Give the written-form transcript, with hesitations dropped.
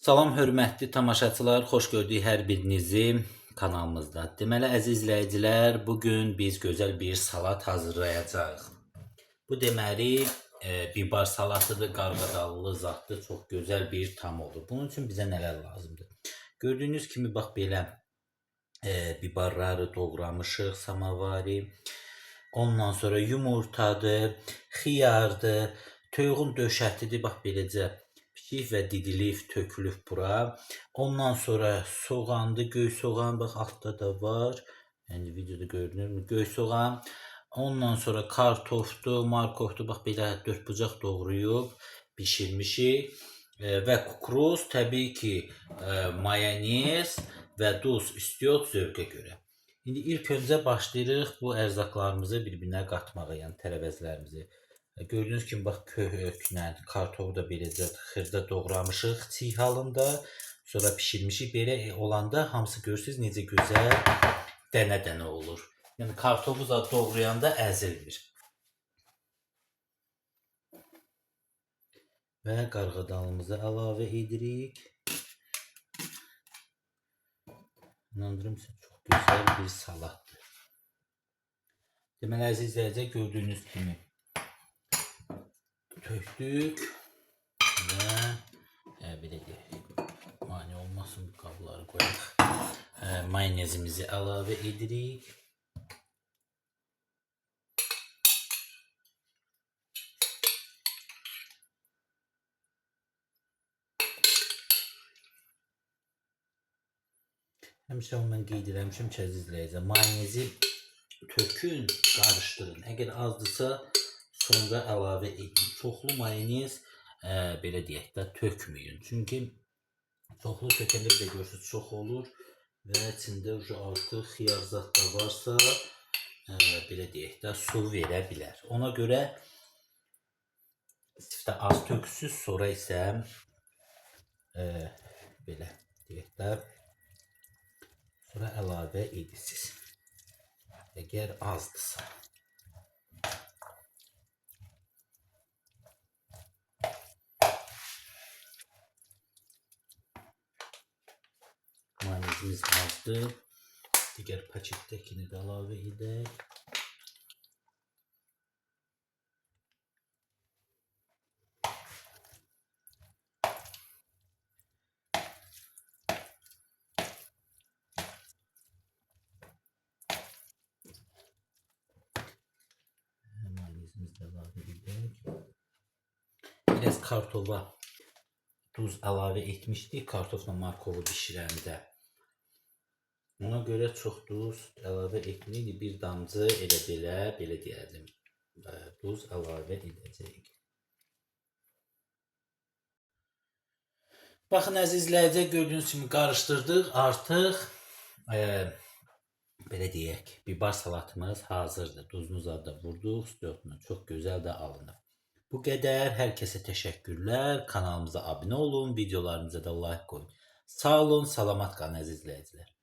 Salam hörmətli tamaşaçılar, xoş gördük hər birinizi kanalımızda. Deməli əziz izləyicilər, bu gün biz gözəl bir salat hazırlayacağıq. Bu deməli bibar salatıdır, qarğıdalılı zaddır, çox gözəl bir tam olur. Bunun üçün bizə nələr lazımdır? Gördüyünüz kimi bax belə bibarları doğramışıq, samavari. Ondan sonra yumurtadır, xiyardır, toyuğun döşətidir, bax beləcə pişik və didilib tökülüb bura. Ondan sonra soğandır, göy soğan, bax altda da var. Yəni videoda görünürmü? Göy soğan. Ondan sonra kartofdur, markovdur, bax belə 4 bucaq doğrayıb bişirmişik. Və kukuruz, təbii ki, mayonez və duz istiyor zövqə görə. İndi ilk öncə başlayırıq bu ərzaqlarımızı bir-birinə qatmağa, yəni tərəvəzlərimizi. Gördüyünüz kimi bax köklə kartofu da beləcə xırda doğramışıq çiğ halında. Sonra bişirmişik. Belə olanda hamısı görürsünüz necə gözəl dənə-dənə olur. Yəni kartofu da doğrayanda əzilmir. Və qarğıdalımızı əlavə edirik. İnandırım sizə çox gözəl bir salatdır. Deməli əziz izləyicilər, gördüyünüz kimi tökdük və belə deyək, mane olmasın bu qabları qoyaq. Mayonezimizi əlavə edirik. Həmişə mən qeyd eləmişəm ki, əziz izləyicilər, mayonezi tökün, qarışdırın. Əgər azdırsa sonra əlavə edin. Çoxlu mayonez belə deyək də tökməyin. Çünki çoxlu tökəndə bir də görürsünüz çox olur və içində artıq xiyar zad da varsa belə deyək də su verə bilər. Ona görə siftə az töksüz, sonra isə belə deyək də sonra əlavə edirsiniz. Əgər azdırsa. Mayonezimiz azdır. Digər paketdəkini də əlavə edək. Mayonezimizi də əlavə edək. Biraz kartofa duz əlavə etmişdik kartofla markovu bişirəndə. Ona görə çox duz əlavə etməyirik. Bir damcı elə belə deyəlim, duz əlavə edəcəyik. Baxın əziz izləyicilər, gördüyünüz kimi qarışdırdıq. Artıq belə deyək, bibar salatımız hazırdır. Duzunu da vurduq, üstünə çox gözəl də alınıb. Bu qədər. Hər kəsə təşəkkürlər. Kanalımıza abunə olun, videolarımıza da like qoyun. Sağ olun, salamat qalın əziz izləyicilər.